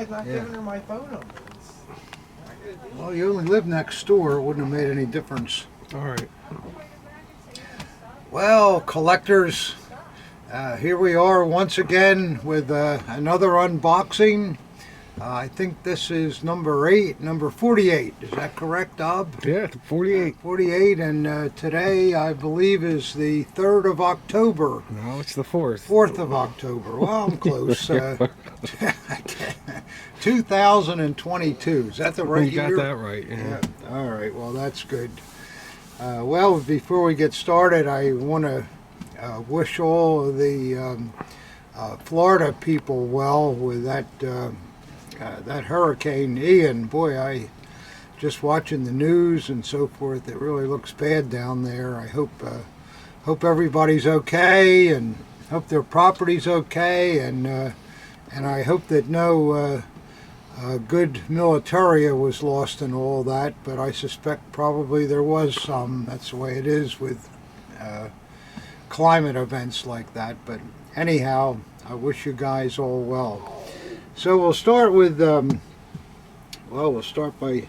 had not given her my phone number. Well, you only live next door. It wouldn't have made any difference. All right. Well, collectors, here we are once again with another unboxing. I think this is number 48. Is that correct, Dob? Yeah, 48. 48, and today I believe is the 3rd of October. No, it's the 4th. 4th of October. Well, I'm close. 2022. Is that the right year? You got that right, yeah. All right, well, that's good. Well, before we get started, I want to wish all of the Florida people well with that Hurricane Ian. Boy, I just watching the news and so forth, it really looks bad down there. I hope everybody's okay, and hope their property's okay, and I hope that no good militaria was lost in all that, but I suspect probably there was some. That's the way it is with climate events like that. But anyhow, I wish you guys all well. So we'll start with, we'll start by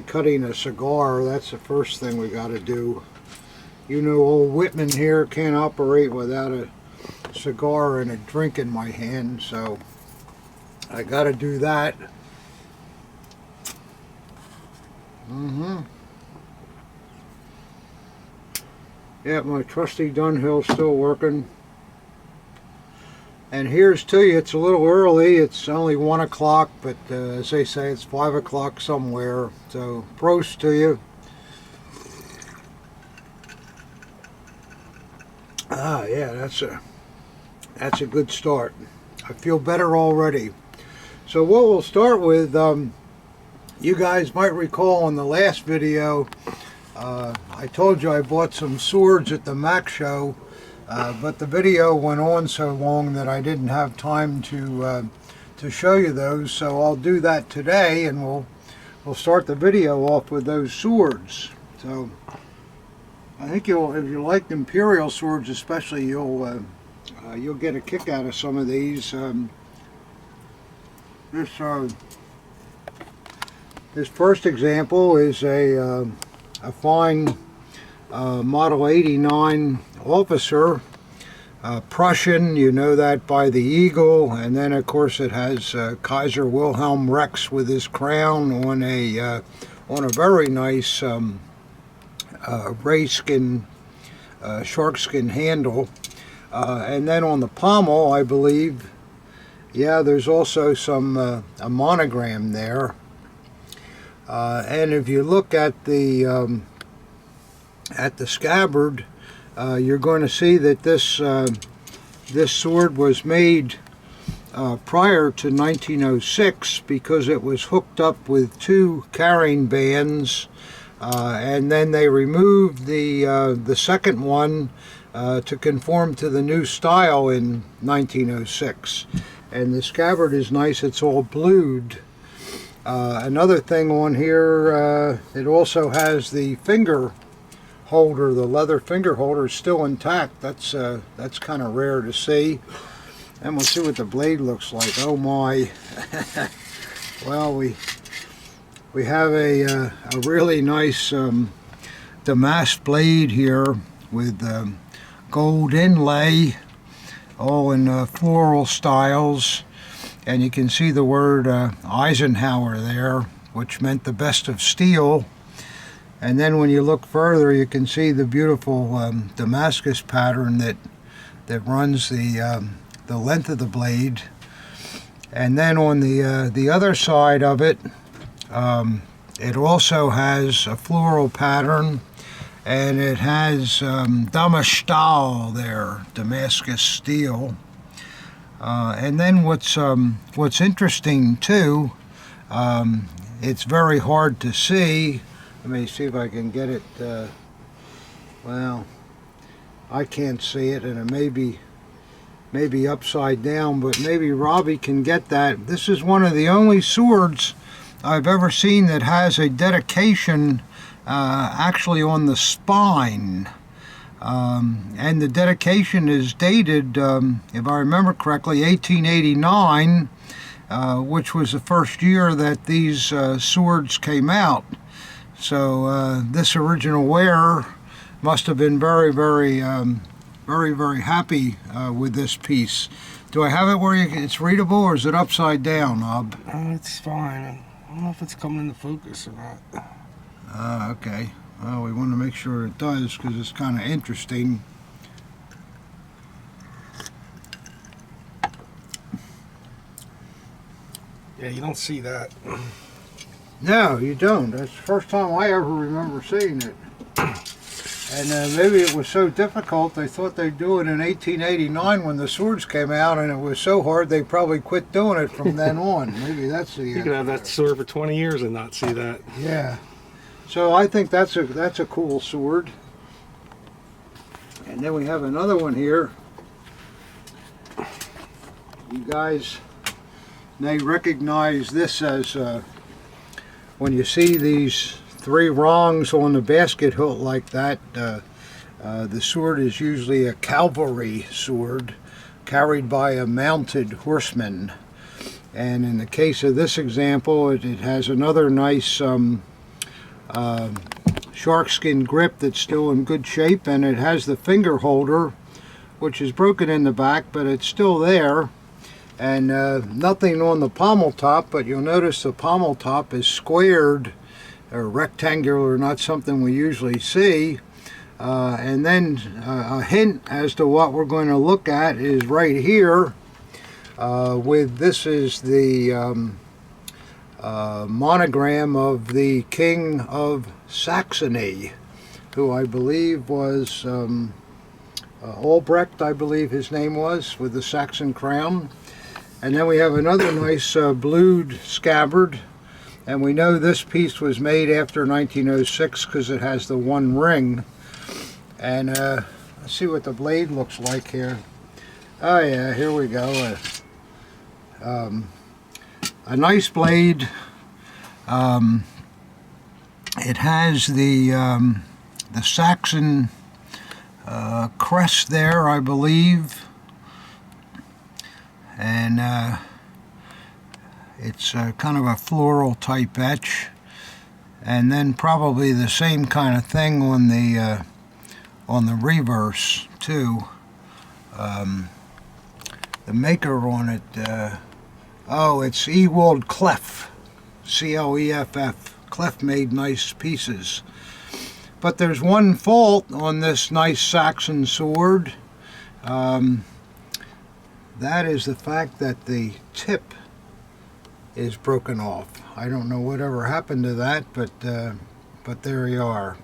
cutting a cigar. That's the first thing we got to do. You know, old Whitman here can't operate without a cigar and a drink in my hand, so I got to do that. Yeah, my trusty Dunhill's still working. And here's to you. It's a little early. It's only 1 o'clock, but as they say, it's 5 o'clock somewhere. So, prost to you. Ah, yeah, that's a good start. I feel better already. So what we'll start with, you guys might recall in the last video, I told you I bought some swords at the Mac show. But the video went on so long that I didn't have time to show you those, so I'll do that today, and we'll start the video off with those swords. So I think if you like Imperial swords especially, you'll get a kick out of some of these. This first example is a fine Model 89 officer, Prussian. You know that by the eagle, and then of course it has Kaiser Wilhelm Rex with his crown on a very nice ray skin, shark skin handle, and then on the pommel, I believe, yeah, there's also some a monogram there, and if you look at the scabbard, you're going to see that this sword was made prior to 1906 because it was hooked up with 2 carrying bands, and then they removed the second one to conform to the new style in 1906. And the scabbard is nice. It's all blued. Another thing on here, it also has the finger holder. The leather finger holder is still intact. That's kind of rare to see. And we'll see what the blade looks like. Oh my! Well, we have a really nice damask blade here with gold inlay, all in floral styles, and you can see the word Eisenhower there, which meant the best of steel. And then when you look further, you can see the beautiful Damascus pattern that runs the length of the blade. And then on the other side of it, it also has a floral pattern, and it has Damastal there, Damascus steel. And then what's interesting too, it's very hard to see. Let me see if I can get it. Well, I can't see it, and it may be upside down, but maybe Robbie can get that. This is one of the only swords I've ever seen that has a dedication actually on the spine. And the dedication is dated, if I remember correctly, 1889, which was the first year that these swords came out. So this original wearer must have been very, very happy with this piece. Do I have it where it's readable, or is it upside down, Ob? It's fine. I don't know if it's coming into focus or not. Okay. Well, we want to make sure it does because it's kind of interesting. Yeah, you don't see that. No, you don't. That's the first time I ever remember seeing it. And maybe it was so difficult they thought they'd do it in 1889 when the swords came out, and it was so hard they probably quit doing it from then on. Maybe that's the You can have that sword for 20 years and not see that. Yeah. So I think that's a cool sword. And then we have another one here. You guys may recognize this as when you see these 3 rungs on the basket hilt like that, the sword is usually a cavalry sword carried by a mounted horseman. And in the case of this example, it has another nice shark skin grip that's still in good shape, and it has the finger holder, which is broken in the back, but it's still there. And nothing on the pommel top, but you'll notice the pommel top is squared or rectangular, not something we usually see. And then a hint as to what we're going to look at is right here. This is the monogram of the King of Saxony, who I believe was Albrecht, I believe his name was, with the Saxon crown. And then we have another nice blued scabbard, and we know this piece was made after 1906 because it has the 1 ring. And let's see what the blade looks like here. Oh yeah, here we go. A nice blade. It has the Saxon crest there, I believe. And it's kind of a floral type etch, and then probably the same kind of thing on the reverse too. The maker on it, oh, it's Ewald Cleff, C-L-E-F-F. Cleff made nice pieces, but there's one fault on this nice Saxon sword. That is the fact that the tip is broken off. I don't know whatever happened to that, but there you are.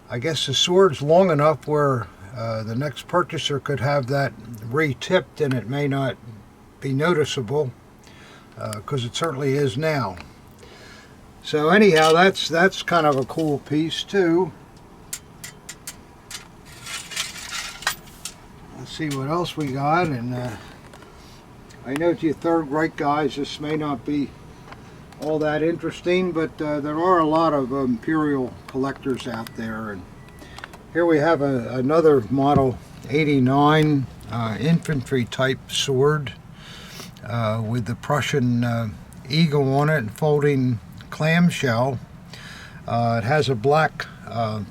I guess the sword's long enough where the next purchaser could have that re-tipped, and it may not be noticeable, because it certainly is now. So anyhow, that's kind of a cool piece too. Let's see what else we got. And I know to you Third Reich guys, this may not be all that interesting, but there are a lot of imperial collectors out there. And here we have another model 89 infantry type sword with the Prussian eagle on it and folding clamshell. It has a black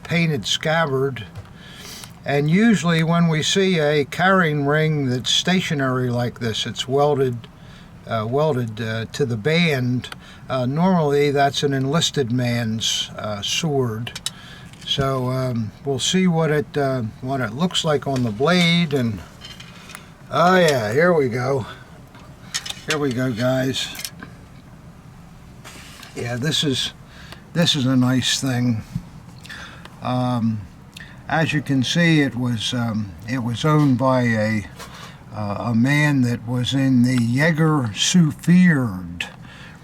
painted scabbard. And usually when we see a carrying ring that's stationary like this, it's welded to the band. Normally that's an enlisted man's sword. So we'll see what it looks like on the blade. And oh yeah, here we go. Here we go, guys. Yeah, this is a nice thing. As you can see, it was owned by a man that was in the Jägersuffierd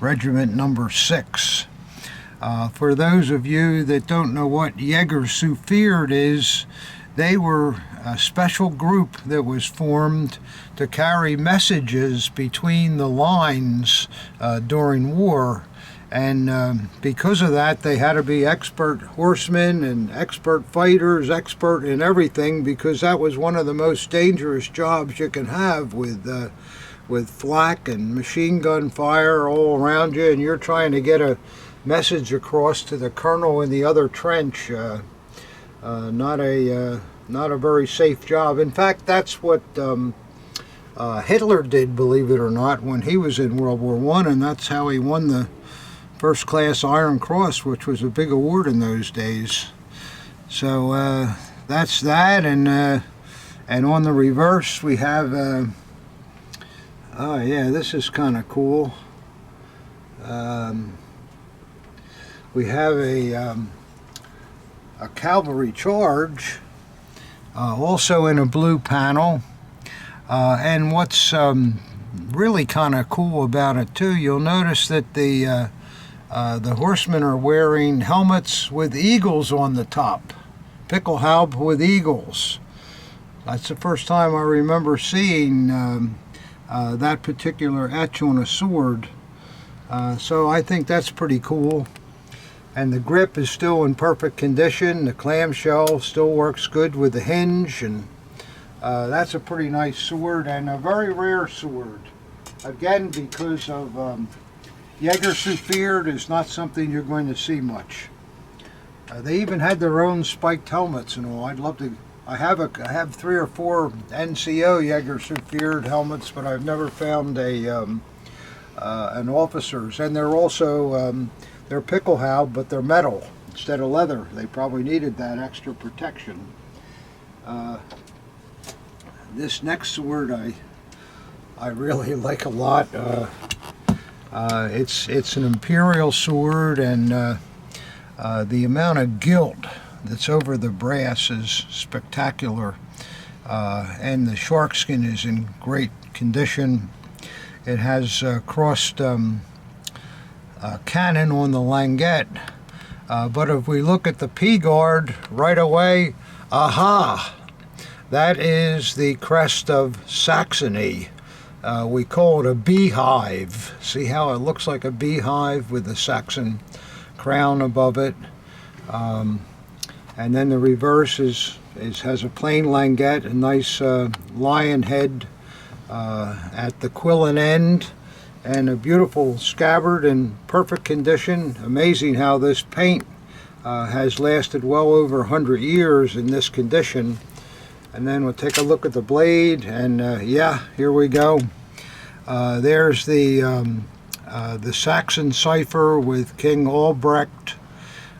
Regiment Number 6. For those of you that don't know what Jägersuffierd is, they were a special group that was formed to carry messages between the lines during war. And because of that, they had to be expert horsemen and expert fighters, expert in everything, because that was one of the most dangerous jobs you can have with with flak and machine gun fire all around you, and you're trying to get a message across to the colonel in the other trench. Not a very safe job. In fact, that's what Hitler did, believe it or not, when he was in World War I, and that's how he won the First Class Iron Cross, which was a big award in those days. So that's that, and on the reverse we have, oh yeah, this is kind of cool. We have a cavalry charge, also in a blue panel. And what's really kind of cool about it too, you'll notice that the horsemen are wearing helmets with eagles on the top. Pickelhaube with eagles. That's the first time I remember seeing that particular etch on a sword. So I think that's pretty cool. And the grip is still in perfect condition. The clamshell still works good with the hinge, and that's a pretty nice sword, and a very rare sword. Again, because of Jägersuffiert is not something you're going to see much. They even had their own spiked helmets and all. I'd love to. I have 3 or 4 NCO Jägersuffiert helmets, but I've never found an officer's. And they're also they're Pickelhaube, but they're metal instead of leather. They probably needed that extra protection. This next sword I really like a lot. It's an imperial sword, and the amount of gilt that's over the brass is spectacular, and the shark skin is in great condition. It has crossed cannon on the languette, but if we look at the P-guard right away, aha! That is the crest of Saxony. We call it a beehive. See how it looks like a beehive with the Saxon crown above it. And then the reverse has a plain languette, a nice lion head at the quillen end, and a beautiful scabbard in perfect condition. Amazing how this paint has lasted well over 100 years in this condition. And then we'll take a look at the blade, and yeah, here we go. There's the Saxon cipher with King Albrecht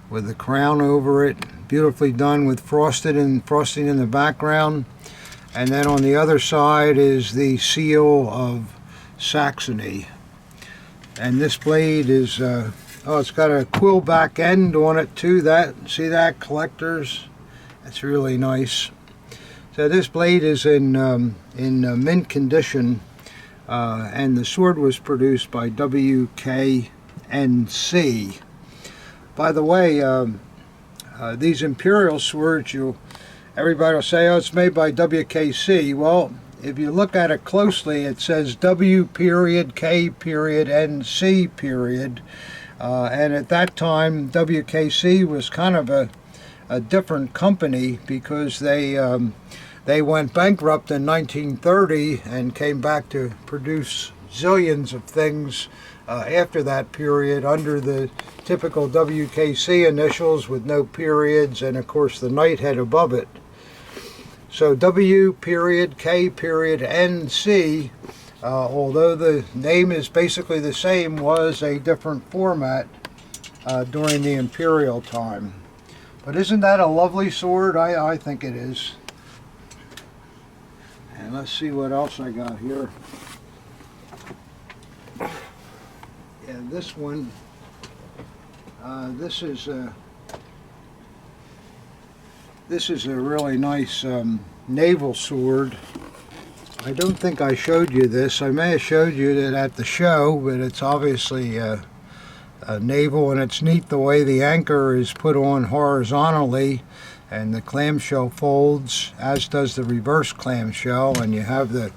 with the crown over it, beautifully done with frosting in the background. And then on the other side is the seal of Saxony. And this blade is, oh, it's got a quill back end on it too. See that, collectors? That's really nice. So this blade is in mint condition, and the sword was produced by WKNC. By the way, these imperial swords, everybody will say, oh, it's made by WKC. Well, if you look at it closely, it says W.K.NC. And at that time, WKC was kind of a different company, because they went bankrupt in 1930 and came back to produce zillions of things after that period under the typical WKC initials with no periods, and of course the knight head above it. So W.K.NC, although the name is basically the same, was a different format during the imperial time. But isn't that a lovely sword? I think it is. And let's see what else I got here. Yeah, this one, this is a really nice naval sword. I don't think I showed you this. I may have showed you it at the show, but it's obviously naval, and it's neat the way the anchor is put on horizontally, and the clamshell folds, as does the reverse clamshell, and you have the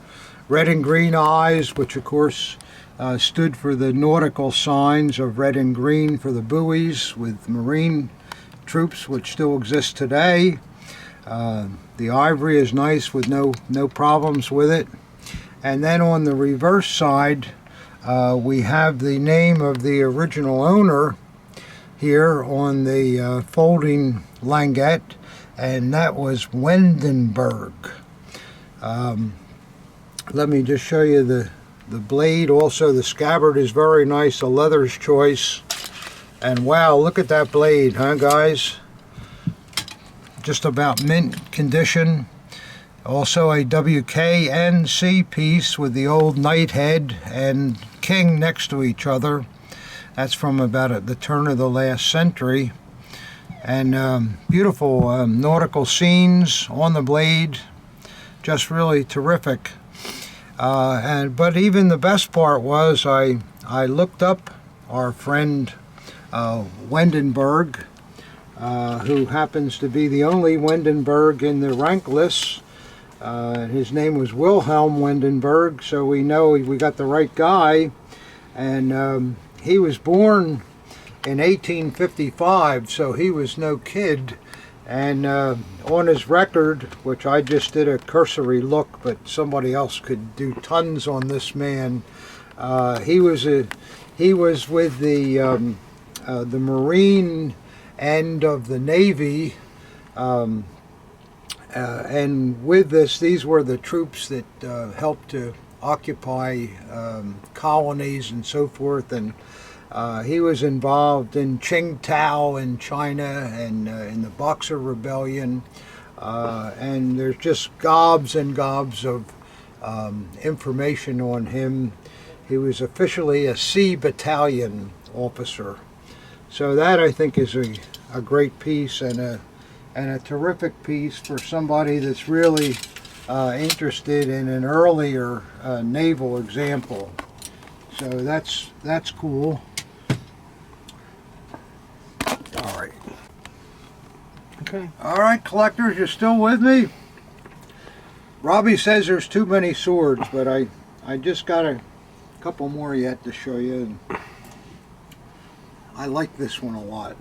red and green eyes, which of course stood for the nautical signs of red and green for the buoys with marine troops, which still exist today. The ivory is nice with no problems with it. And then on the reverse side, we have the name of the original owner here on the folding languette, and that was Wendenberg. Let me just show you the blade. Also, the scabbard is very nice. The leather's choice. And wow, look at that blade, huh, guys? Just about mint condition. Also a WKNC piece with the old knight head and king next to each other. That's from about the turn of the last century. And beautiful nautical scenes on the blade. Just really terrific. But even the best part was I looked up our friend Wendenberg, who happens to be the only Wendenberg in the rank list. His name was Wilhelm Wendenberg, so we know we got the right guy. And he was born in 1855, so he was no kid. And on his record, which I just did a cursory look, but somebody else could do tons on this man. He was with the Marine end of the Navy, and with this, these were the troops that helped to occupy colonies and so forth. And he was involved in Qingtao in China and in the Boxer Rebellion. And there's just gobs and gobs of information on him. He was officially a Sea Battalion officer. So that, I think, is a great piece and a terrific piece for somebody that's really interested in an earlier naval example. So that's cool. All right. Okay. All right, collectors, you still with me? Robbie says there's too many swords, but I just got a couple more yet to show you. I like this one a lot.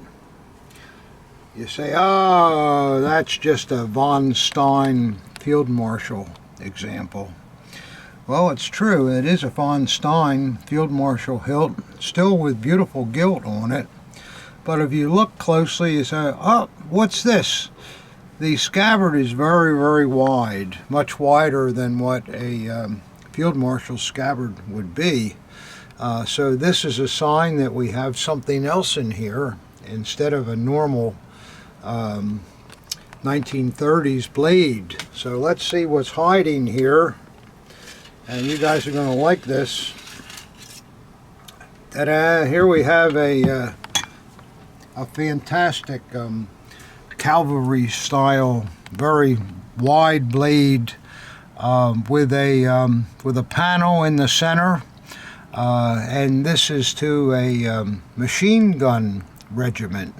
You say, oh, that's just a von Stein Field Marshal example. Well, it's true. It is a von Stein Field Marshal hilt, still with beautiful gilt on it. But if you look closely, you say, oh, what's this? The scabbard is very, very wide, much wider than what a Field Marshal scabbard would be. So this is a sign that we have something else in here instead of a normal 1930s blade. So let's see what's hiding here. And you guys are going to like this. Ta-da! Here we have a fantastic cavalry style, very wide blade with a panel in the center. And this is to a machine gun regiment,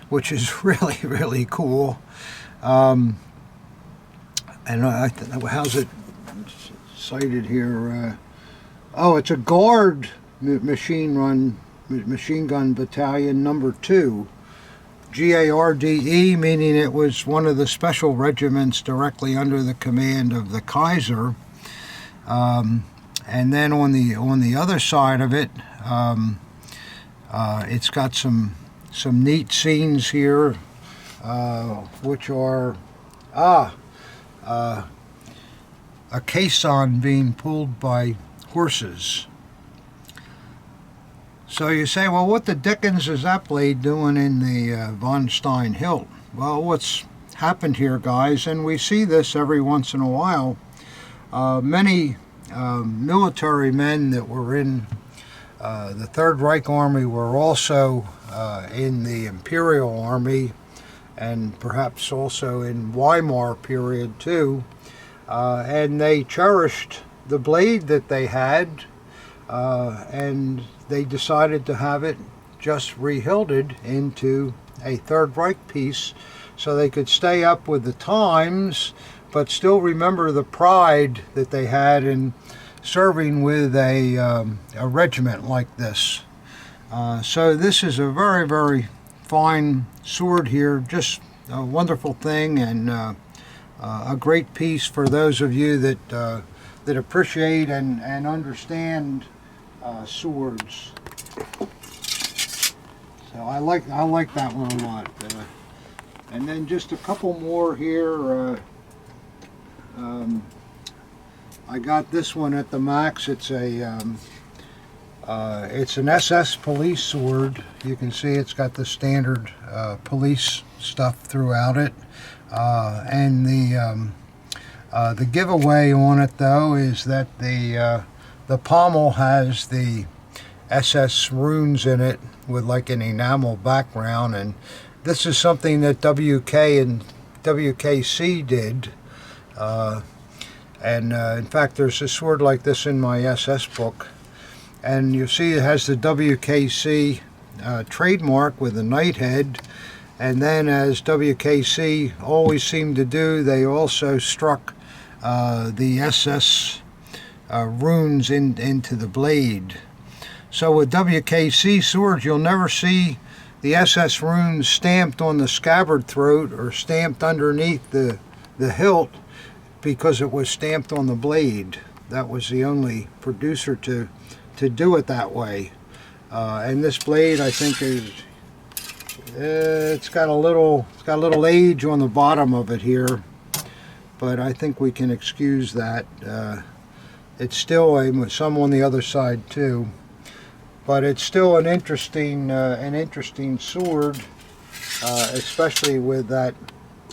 which is really, really cool. And how's it cited here? Oh, it's a Guard machine gun battalion number 2. GARDE, meaning it was one of the special regiments directly under the command of the Kaiser. And then on the other side of it, it's got some neat scenes here, which are a caisson being pulled by horses. So you say, well, what the dickens is that blade doing in the von Stein hilt? Well, what's happened here, guys, and we see this every once in a while, many military men that were in the Third Reich Army were also in the Imperial Army, and perhaps also in Weimar period too, and they cherished the blade that they had, and they decided to have it just re-hilted into a Third Reich piece so they could stay up with the times but still remember the pride that they had in serving with a regiment like this. So this is a very, very fine sword here, just a wonderful thing, and a great piece for those of you that appreciate and understand swords. So I like that one a lot. And then just a couple more here. I got this one at the Max. It's an SS police sword. You can see it's got the standard police stuff throughout it. And the giveaway on it though is that the pommel has the SS runes in it with like an enamel background, and this is something that WK and WKC did. In fact, there's a sword like this in my SS book, and you see it has the WKC trademark with the knight head. And then, as WKC always seemed to do, they also struck the SS runes into the blade. So with WKC swords, you'll never see the SS runes stamped on the scabbard throat or stamped underneath the hilt, because it was stamped on the blade. That was the only producer to do it that way. And this blade, I think, is it's got a little age on the bottom of it here, but I think we can excuse that. It's still some on the other side too, but it's still an interesting sword, especially with that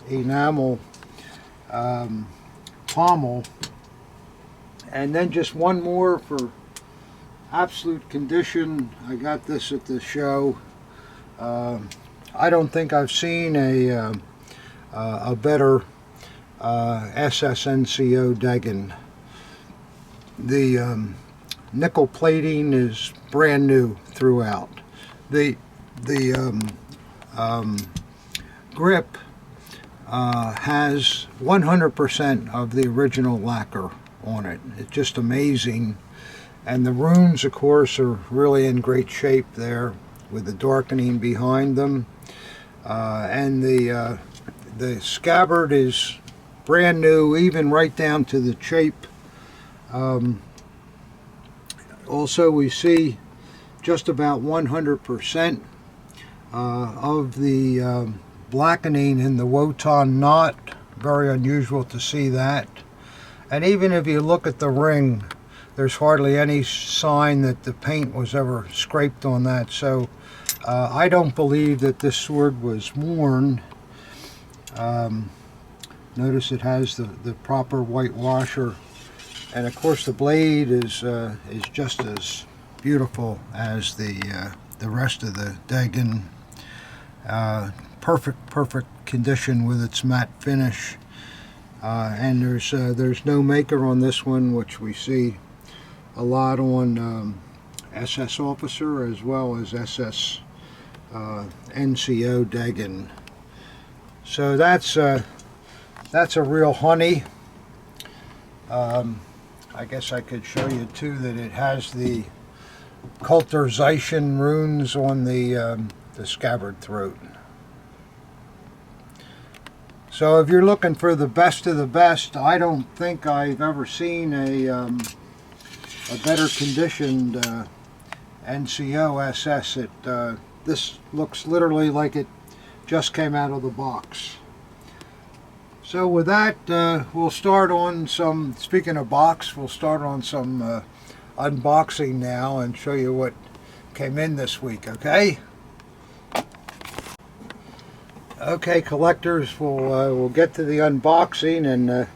enamel pommel. And then just one more for absolute condition. I got this at the show. I don't think I've seen a better SSNCO Degen. The nickel plating is brand new throughout. The grip has 100% of the original lacquer on it. It's just amazing. And the runes, of course, are really in great shape there with the darkening behind them. And the scabbard is brand new, even right down to the shape. Also, we see just about 100% of the blackening in the wotan knot. Very unusual to see that. And even if you look at the ring, there's hardly any sign that the paint was ever scraped on that. So I don't believe that this sword was worn. Notice it has the proper white washer, and of course the blade is just as beautiful as the rest of the Degen. Perfect condition with its matte finish. And there's no maker on this one, which we see a lot on SS Officer as well as SS NCO Degen. So that's a real honey. I guess I could show you too that it has the Kulturzeichen runes on the scabbard throat. So if you're looking for the best of the best, I don't think I've ever seen a better conditioned NCO SS. This looks literally like it just came out of the box. So with that, we'll start on some, speaking of box, we'll start on some unboxing now and show you what came in this week, okay? Okay, collectors, we'll get to the unboxing, and I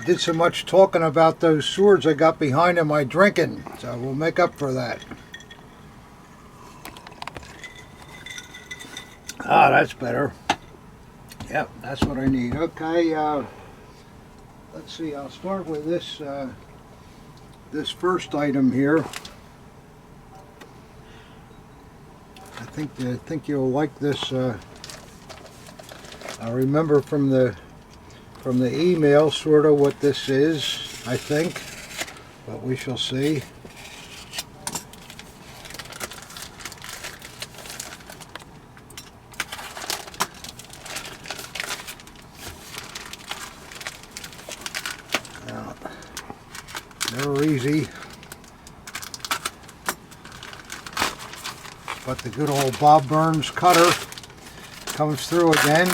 did so much talking about those swords I got behind in my drinking, so we'll make up for that. Ah, that's better. Yep, that's what I need. Okay, let's see. I'll start with this this first item here. I think you'll like this. I remember from the email sort of what this is, I think, but we shall see. easy. But the good old Bob Burns cutter comes through again.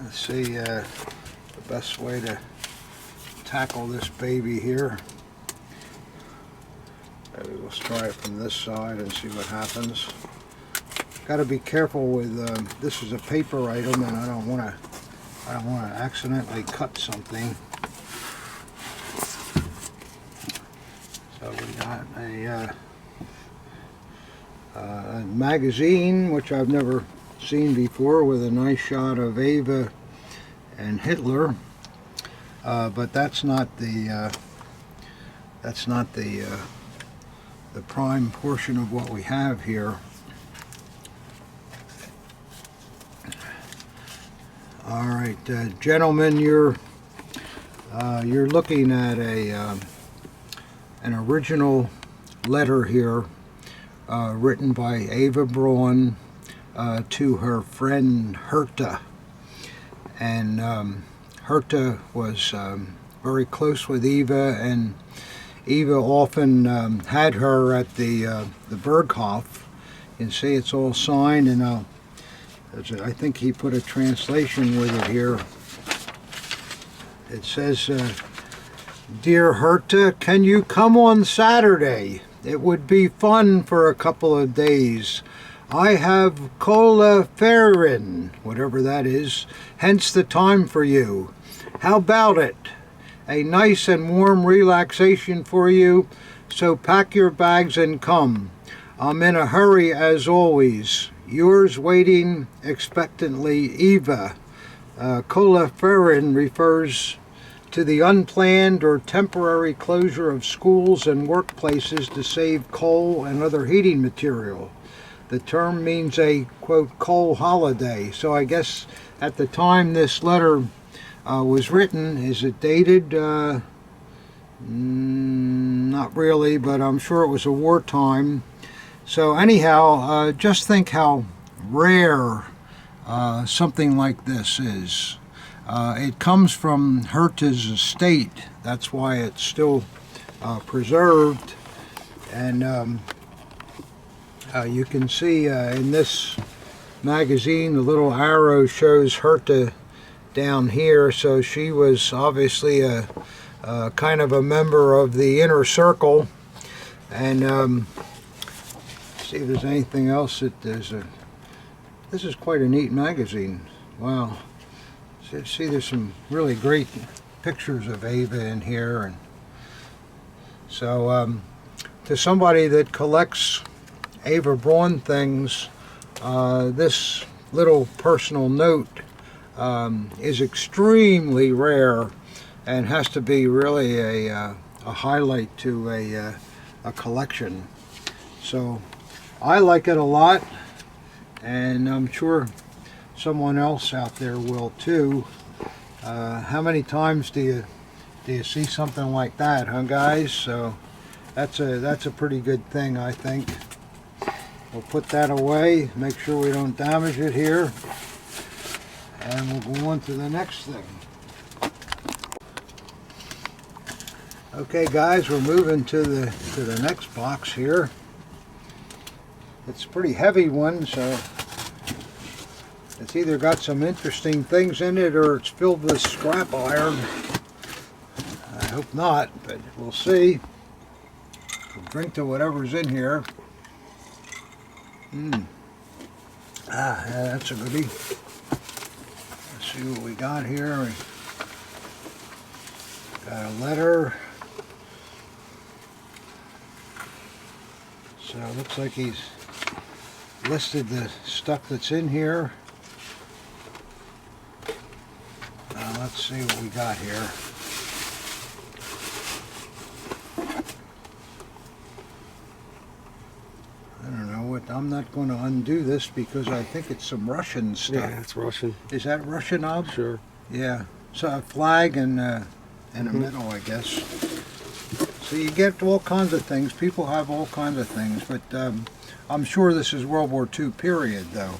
Let's see the best way to tackle this baby here. Maybe let's try it from this side and see what happens. Got to be careful with this is a paper item, and I don't want to accidentally cut something. So we got a magazine, which I've never seen before, with a nice shot of Ava and Hitler, but that's not the prime portion of what we have here. All right, gentlemen, you're looking at an original letter here, written by Ava Braun to her friend Herta. And Herta was very close with Eva, and Eva often had her at the Berghof. You can see it's all signed, and I think he put a translation with it here. It says, "Dear Herta, can you come on Saturday? It would be fun for a couple of days. I have cola ferin, whatever that is, hence the time for you. How about it? A nice and warm relaxation for you, so pack your bags and come. I'm in a hurry as always. Yours waiting expectantly, Eva." Cola ferin refers to the unplanned or temporary closure of schools and workplaces to save coal and other heating material. The term means a, quote, coal holiday. So I guess at the time this letter was written, is it dated? Not really, but I'm sure it was a wartime. So anyhow, just think how rare something like this is. It comes from Herta's estate. That's why it's still preserved. And you can see in this magazine, the little arrow shows Herta down here. So she was obviously a kind of a member of the inner circle. And see if there's anything else that there's a. This is quite a neat magazine. Wow. See, there's some really great pictures of Ava in here, and so to somebody that collects Ava Braun things, this little personal note is extremely rare and has to be really a highlight to a collection. So I like it a lot, and I'm sure someone else out there will too. How many times do you see something like that, huh, guys? So that's a pretty good thing, I think. We'll put that away, make sure we don't damage it here, and we'll go on to the next thing. Okay, guys, we're moving to the next box here. It's a pretty heavy one, so it's either got some interesting things in it or it's filled with scrap iron. I hope not, but we'll see. We'll drink to whatever's in here. Yeah, that's a goodie. Let's see what we got here. We got a letter. So it looks like he's listed the stuff that's in here. Let's see what we got here. I don't know what. I'm not going to undo this because I think it's some Russian stuff. Yeah, it's Russian. Is that Russian, Ob? Sure. Yeah. So a flag and a medal, I guess. So you get all kinds of things. People have all kinds of things, but I'm sure this is World War II period, though.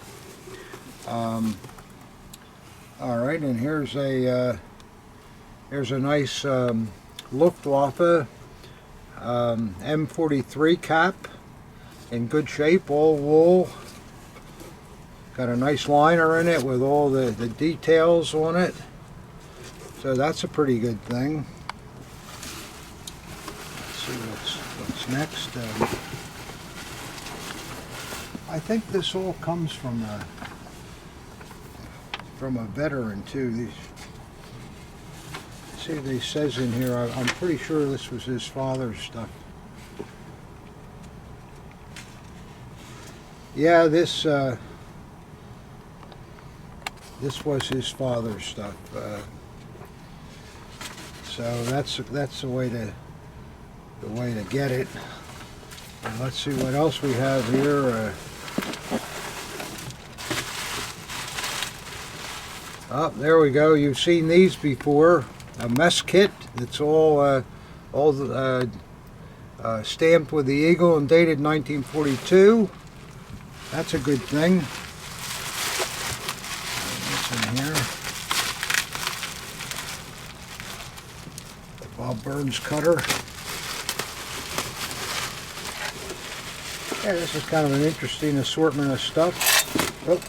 All right, and here's a nice Luftwaffe M43 cap, in good shape, all wool. Got a nice liner in it with all the details on it. So that's a pretty good thing. Let's see what's next. I think this all comes from a veteran too. These, see what he says in here. I'm pretty sure this was his father's stuff. Yeah, this was his father's stuff. So that's the way to get it. And let's see what else we have here. Oh, there we go. You've seen these before. A mess kit. It's all stamped with the eagle and dated 1942. That's a good thing. What's in here? The Bob Burns cutter. Yeah, this is kind of an interesting assortment of stuff. Oh.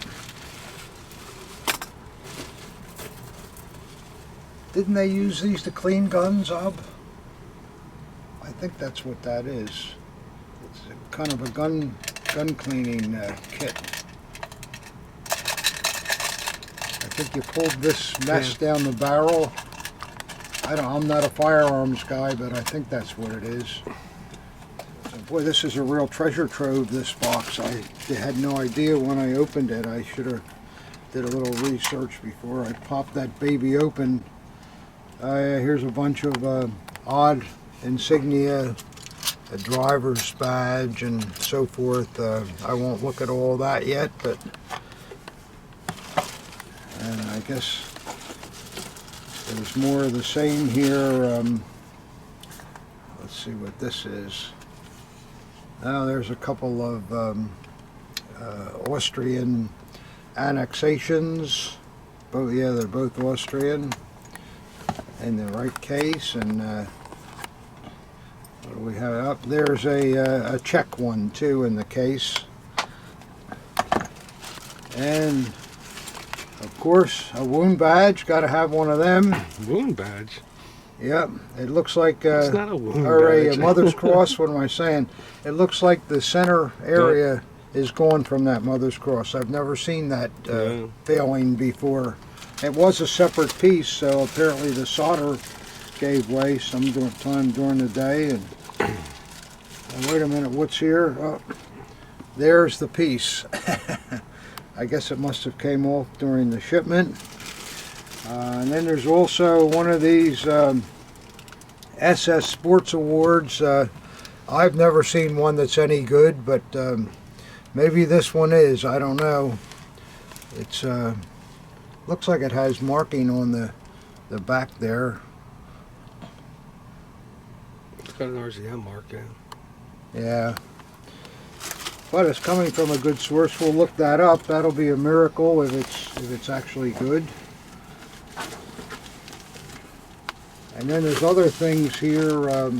Didn't they use these to clean guns, Ob? I think that's what that is. It's kind of a gun cleaning kit. I think you pulled this mess down the barrel. I'm not a firearms guy, but I think that's what it is. So, boy, this is a real treasure trove, this box. I had no idea when I opened it. I should have did a little research before I popped that baby open. Here's a bunch of odd insignia, a driver's badge and so forth. I won't look at all that yet, but and I guess there's more of the same here. Let's see what this is. Now there's a couple of Austrian annexations. Both, yeah, they're both Austrian. In the right case, and what do we have up? There's a Czech one too in the case, and of course a wound badge. Got to have one of them. Wound badge. Yep, it looks like it's not a wound or badge. a Mother's Cross. What am I saying? It looks like the center area is gone from that Mother's Cross. I've never seen that failing before. It was a separate piece, so apparently the solder gave way some time during the day. And wait a minute, what's here? Oh, there's the piece. I guess it must have came off during the shipment. And then there's also one of these SS Sports Awards. I've never seen one that's any good, but maybe this one is. I don't know. It's looks like it has marking on the back there. It's got an RZM mark, yeah. Yeah. But it's coming from a good source. We'll look that up. That'll be a miracle if it's actually good. And then there's other things here. I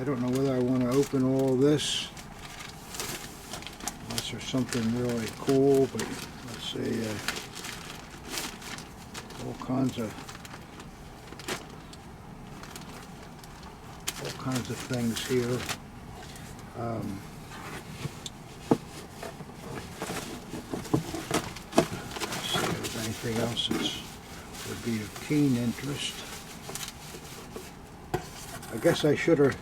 don't know whether I want to open all this. Unless there's something really cool, but let's see. All kinds of things here. Let's see if there's anything else that would be of keen interest. I guess I should have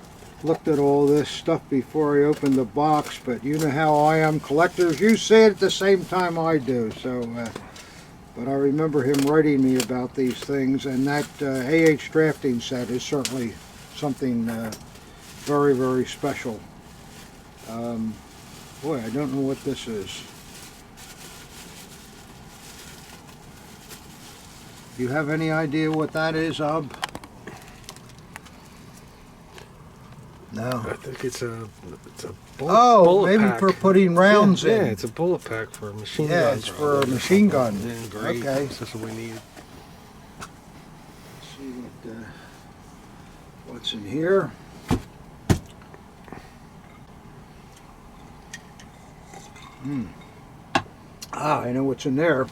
looked at all this stuff before I opened the box, but you know how I am, collectors. You say it at the same time I do. So, but I remember him writing me about these things, and that AH drafting set is certainly something very, very special. Boy, I don't know what this is. Do you have any idea what that is, Ob? No. I think it's a bullet, oh, bullet maybe pack. for putting rounds in. Yeah, it's a bullet pack for a machine gun. Yeah, it's for a machine gun. Yeah, great. Okay. That's what we need. Let's see what what's in here. Ah, I know what's in there.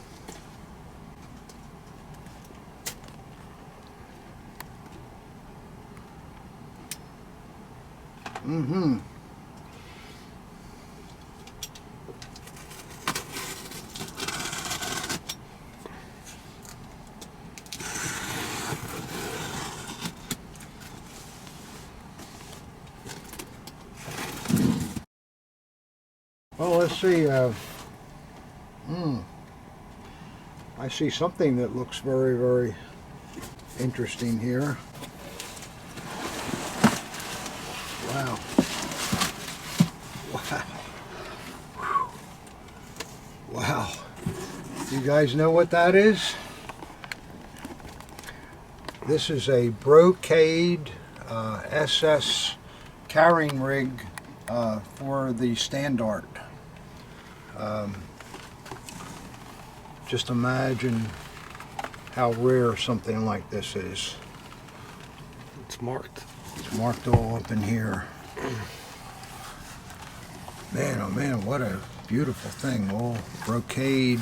Mm-hmm. Well, let's see. I see something that looks very, very interesting here. Wow. Wow. Whew. Wow. You guys know what that is? This is a brocade SS carrying rig for the standard. Just imagine how rare something like this is. It's marked. It's marked all up in here. Man, oh man, what a beautiful thing. All brocade.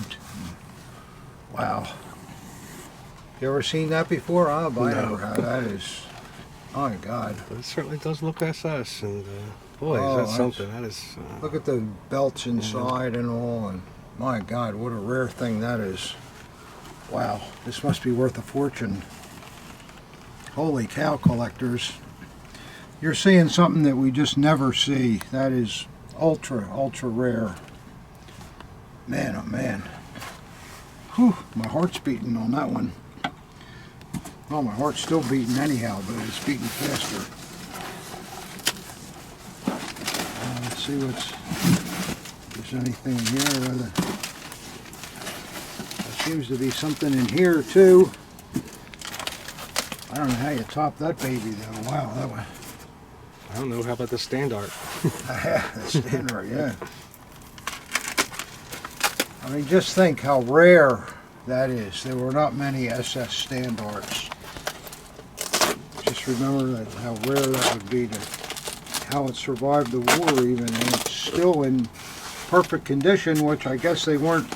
Wow. You ever seen that before? Oh, I never have. That is, oh my God. But it certainly does look SS, and boy, Oh, is that something. That is. Look at the belts inside and all, and my God, what a rare thing that is. Wow, this must be worth a fortune. Holy cow, collectors. You're seeing something that we just never see. That is ultra, ultra rare. Man, oh man. Whew, my heart's beating on that one. Well, my heart's still beating anyhow, but it's beating faster. Let's see if there's anything here. There seems to be something in here too. I don't know how you top that baby though. Wow, that one. I don't know. How about the standard? The standard, yeah. I mean, just think how rare that is. There were not many SS standards. Just remember that how rare that would be, to how it survived the war even, and it's still in perfect condition, which I guess they weren't,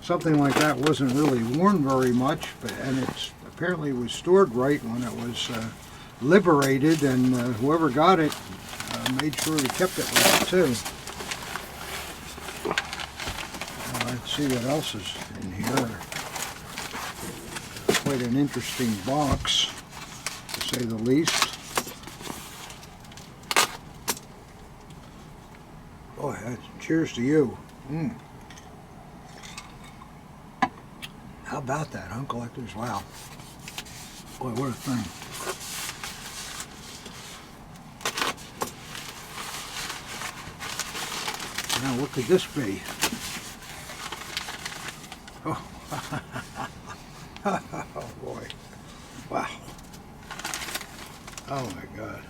something like that wasn't really worn very much, but and it's apparently was stored right when it was liberated, and whoever got it made sure they kept it right too. Let's see what else is in here. Quite an interesting box, to say the least. Boy, cheers to you. How about that, huh, collectors? Wow. Boy, what a thing. Now, what could this be? Oh, oh boy. Wow. Oh my God.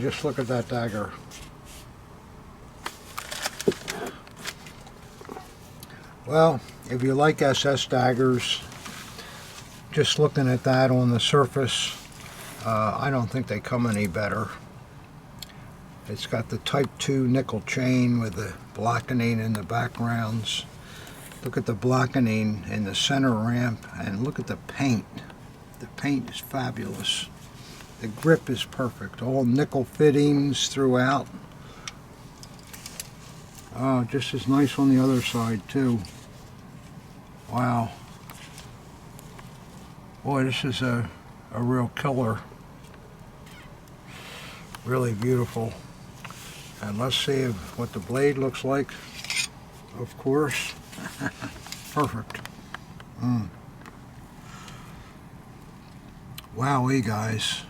Just look at that dagger. Well, if you like SS daggers, just looking at that on the surface, I don't think they come any better. It's got the Type 2 nickel chain with the blackening in the backgrounds. Look at the blackening in the center ramp, and look at the paint. The paint is fabulous. The grip is perfect. All nickel fittings throughout. Oh, just as nice on the other side too. Wow. Boy, this is a real killer. Really beautiful. And let's see what the blade looks like. Of course. Perfect. Wowee, guys.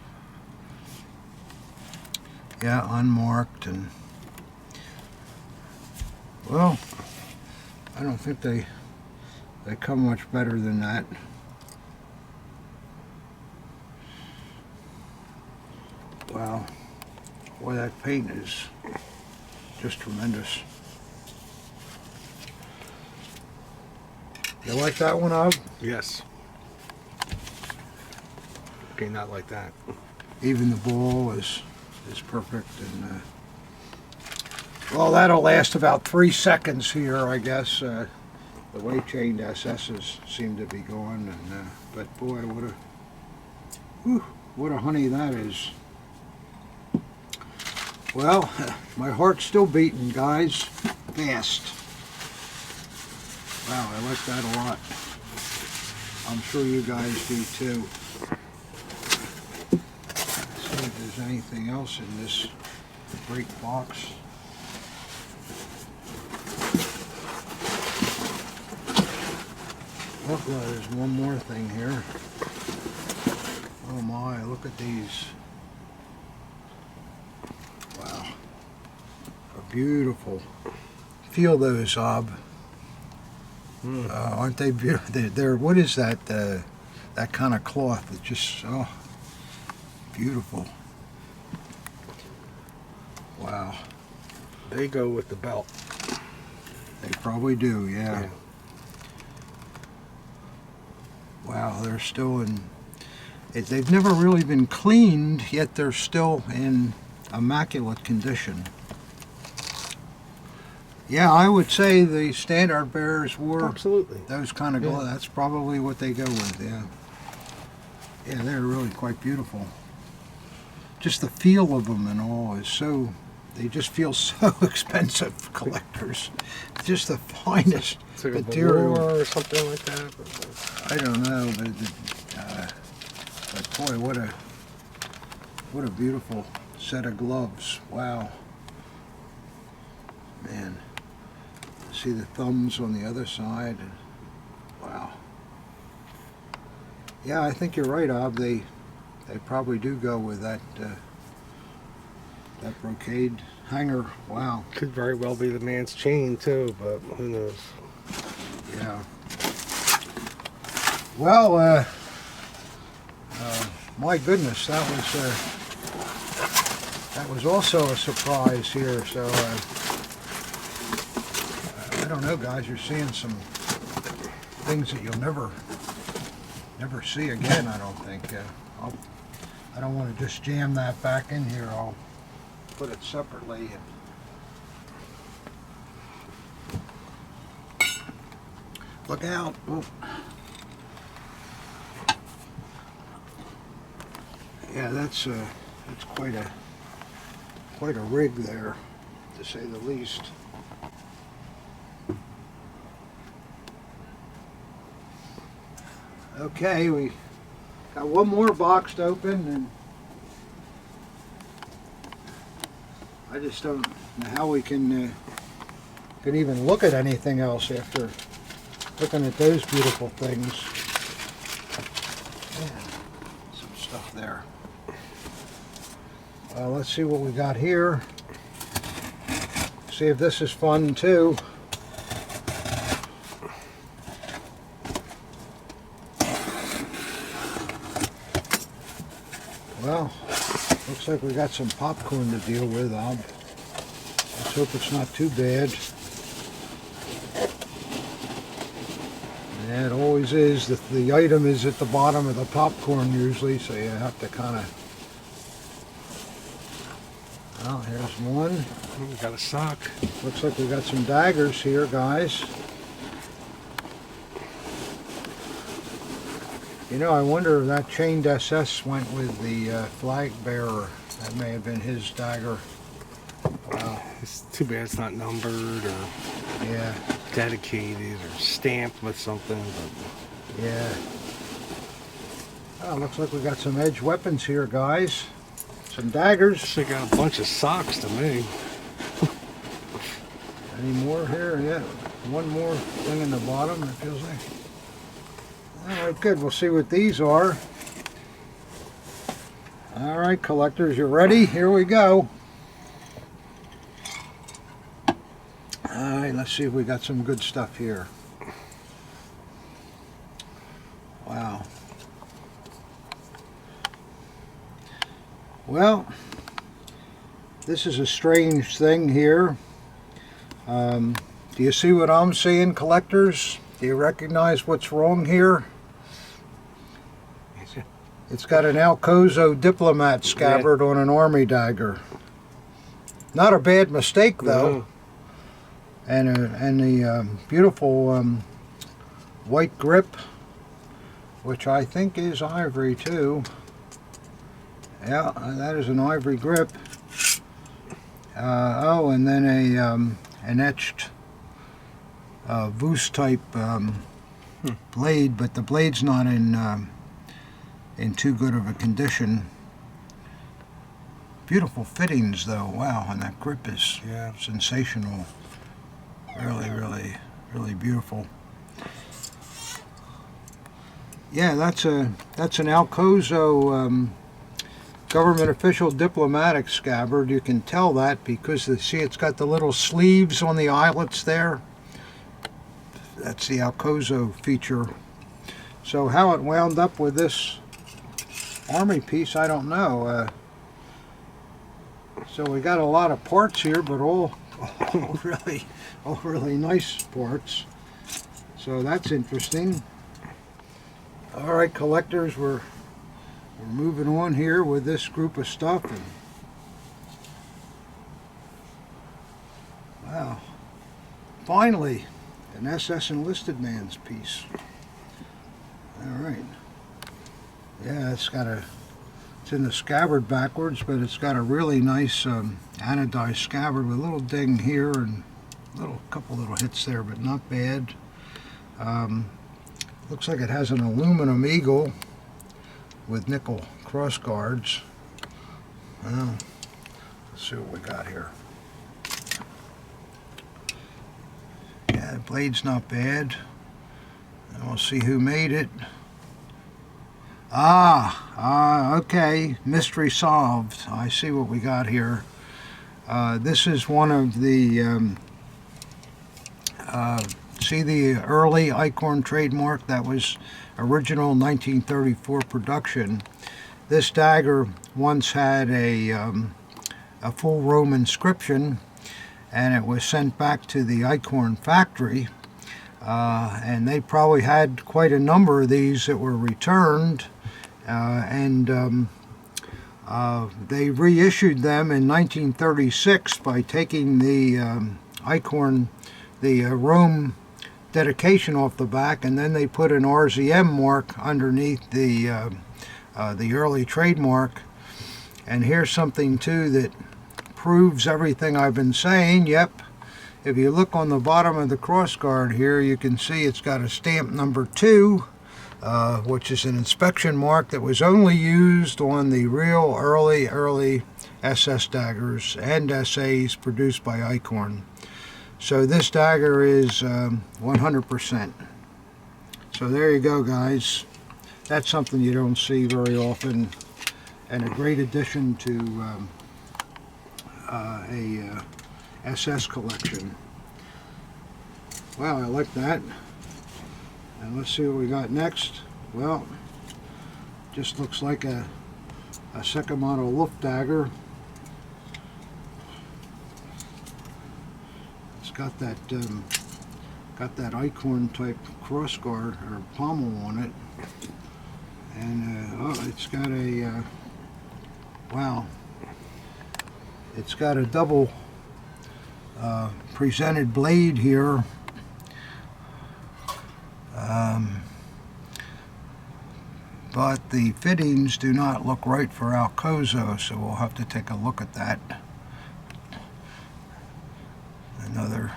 Yeah, unmarked, and well, I don't think they come much better than that. Wow. Boy, that paint is just tremendous. You like that one, Ob? Yes. Okay, not like that. Even the ball is perfect. And well, that'll last about 3 seconds here, I guess. The way chained SS's seem to be going, and but boy, what a honey that is. Well, my heart's still beating, guys. Fast. Wow, I like that a lot. I'm sure you guys do too. Let's see if there's anything else in this great box. Look, there's one more thing here. Oh my, look at these. Wow. Beautiful. Feel those, Ob. Aren't they beautiful? They're, what is that? That kind of cloth. It's just, oh, beautiful. Wow. They go with the belt. They probably do, yeah. Wow, they're still in, they've never really been cleaned, yet they're still in immaculate condition. Yeah, I would say the standard bearers wore Absolutely those kind of gloves. That's probably what they go with, yeah. Yeah, they're really quite beautiful. Just the feel of them and all is so, they just feel so expensive, collectors. Just the finest it's like material. A velour or something like that. I don't know, but boy, what a beautiful set of gloves. Wow. Man. See the thumbs on the other side. Wow. Yeah, I think you're right, Ob. They probably do go with that that brocade hanger. Wow. Could very well be the man's chain too, but who knows? Yeah. Well, my goodness, that was also a surprise here. So I don't know, guys. You're seeing some things that you'll never see again. I don't think. I don't want to just jam that back in here. I'll put it separately. Look out! Oh. Yeah, that's quite a rig there, to say the least. Okay, we got one more box to open, and I just don't know how we can even look at anything else after looking at those beautiful things. Man, some stuff there. Let's see what we got here. See if this is fun too. Well, looks like we got some popcorn to deal with, Ob. Let's hope it's not too bad. Yeah, it always is. The item is at the bottom of the popcorn usually, so you have to kind of... Well, here's one. We got a sock. Looks like we got some daggers here, guys. You know, I wonder if that chained SS went with the flag bearer. That may have been his dagger. Wow. It's too bad it's not numbered or Yeah. dedicated or stamped with something. But Yeah. Oh, looks like we got some edge weapons here, guys. Some daggers. they got a bunch of socks to me. Any more here? Yeah. One more thing in the bottom, it feels like. All right, good. We'll see what these are. All right, collectors, you ready? Here we go. All right, let's see if we got some good stuff here. Wow. Well, this is a strange thing here. Do you see what I'm seeing, collectors? Do you recognize what's wrong here? It's got an Alcozo diplomat scabbard on an army dagger. Not a bad mistake though. And the beautiful white grip, which I think is ivory too. Yeah, that is an ivory grip. Oh, and then an etched Voos type blade, but the blade's not in too good of a condition. Beautiful fittings though, wow, and that grip is sensational. Really, really, really beautiful. Yeah, that's an Alcozo government official diplomatic scabbard. You can tell that because see it's got the little sleeves on the eyelets there. That's the Alcozo feature. So how it wound up with this army piece, I don't know. So we got a lot of parts here, but all really nice parts. So that's interesting. All right, collectors, we're moving on here with this group of stuff. And wow, finally, an SS enlisted man's piece. All right. Yeah, it's in the scabbard backwards, but it's got a really nice anodized scabbard with a little ding here and couple little hits there, but not bad. Looks like it has an aluminum eagle with nickel cross guards. Well, let's see what we got here. Yeah, the blade's not bad. And we'll see who made it. Okay, mystery solved. I see what we got here. This is one of the, see the early Eichhorn trademark? That was original 1934 production. This dagger once had a full Roman inscription, and it was sent back to the Eichhorn factory. And they probably had quite a number of these that were returned. They reissued them in 1936 by taking the Eichhorn, the Rome dedication off the back, and then they put an RZM mark underneath the early trademark. And here's something too that proves everything I've been saying. Yep, if you look on the bottom of the crossguard here, you can see it's got a stamp number 2. Which is an inspection mark that was only used on the real early SS daggers and SAs produced by Eichhorn. So this dagger is 100%. So there you go, guys. That's something you don't see very often, and a great addition to a SS collection. Wow, I like that. And let's see what we got next. Well, just looks like a second model Luft dagger. It's got that Eichhorn type crossguard or pommel on it, and it's got a wow. It's got a double presented blade here. But the fittings do not look right for Alcozo, so we'll have to take a look at that. Another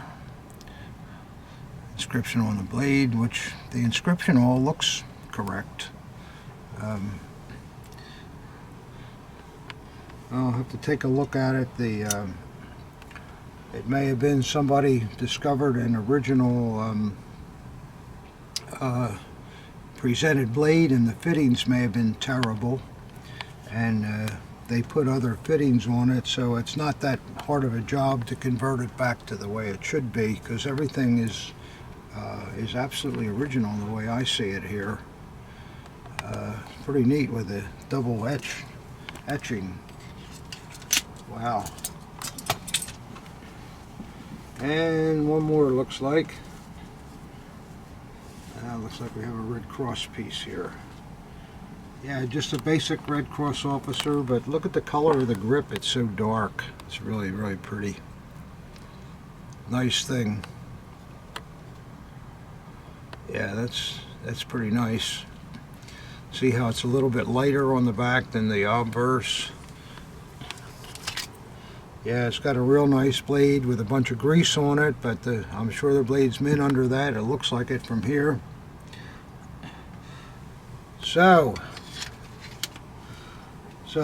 inscription on the blade, which the inscription all looks correct. I'll have to take a look at it. It may have been somebody discovered an original presented blade, and the fittings may have been terrible, and they put other fittings on it, so it's not that hard of a job to convert it back to the way it should be, because everything is absolutely original the way I see it here. Pretty neat with the double etching. Wow. And one more, looks like. Looks like we have a Red Cross piece here. Yeah, just a basic Red Cross officer, but look at the color of the grip. It's so dark. It's really, really pretty. Nice thing. Yeah, that's pretty nice. See how it's a little bit lighter on the back than the obverse. Yeah, it's got a real nice blade with a bunch of grease on it, but I'm sure the blade's mint under that. It looks like it from here. So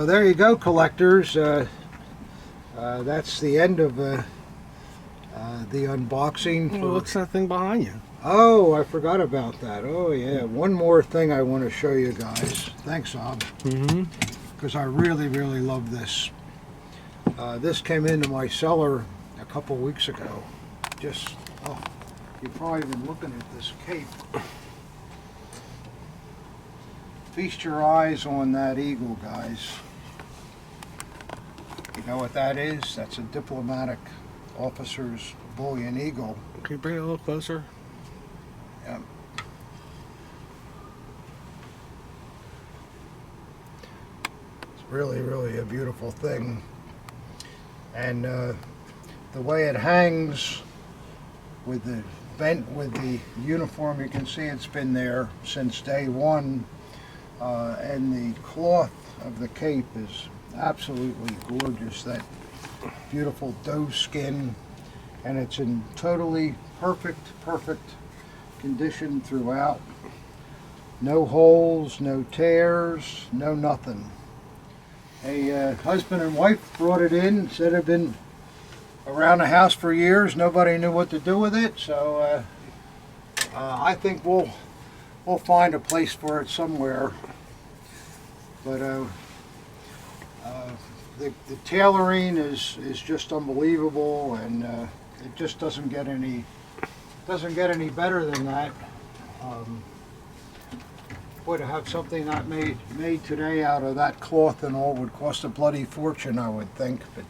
there you go, collectors. That's the end of the unboxing. Well, what's that thing behind you? Oh, I forgot about that. Oh yeah, one more thing I want to show you guys. Thanks, Ob. Because I really, really love this. This came into my cellar a couple weeks ago. Just, oh, you've probably been looking at this cape. Feast your eyes on that eagle, guys. You know what that is? That's a diplomatic officer's bullion eagle. Can you bring it a little closer? Yeah. It's really, really a beautiful thing. And the way it hangs with the bent with the uniform, you can see it's been there since day one. And the cloth of the cape is absolutely gorgeous. That beautiful doe skin, and it's in totally perfect condition throughout. No holes, no tears, no nothing. A husband and wife brought it in, said it had been around the house for years. Nobody knew what to do with it, so I think we'll find a place for it somewhere. But the tailoring is just unbelievable, and it just doesn't get any better than that. Boy, to have something not made today out of that cloth and all would cost a bloody fortune, I would think. But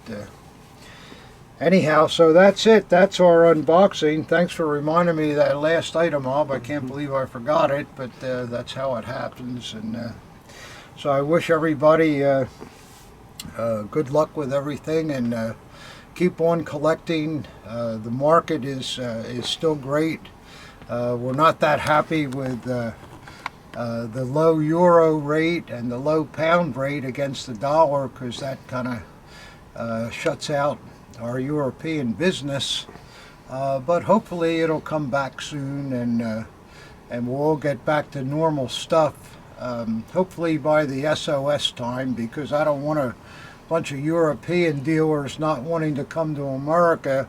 anyhow, so that's it. That's our unboxing. Thanks for reminding me of that last item, Ob. I can't believe I forgot it, but that's how it happens. And so I wish everybody good luck with everything, and keep on collecting. The market is still great. We're not that happy with the low euro rate and the low pound rate against the dollar, because that kind of shuts out our European business. But hopefully it'll come back soon, and we'll all get back to normal stuff. Hopefully by the SOS time, because I don't want a bunch of European dealers not wanting to come to America,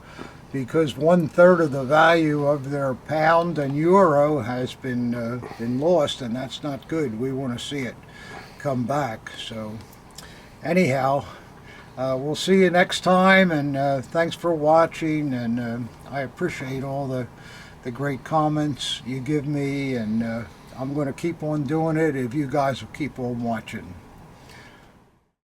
because 1/3 of the value of their pound and euro has been lost, and that's not good. We want to see it come back. So anyhow, we'll see you next time, and thanks for watching, and I appreciate all the great comments you give me, and I'm going to keep on doing it if you guys will keep on watching.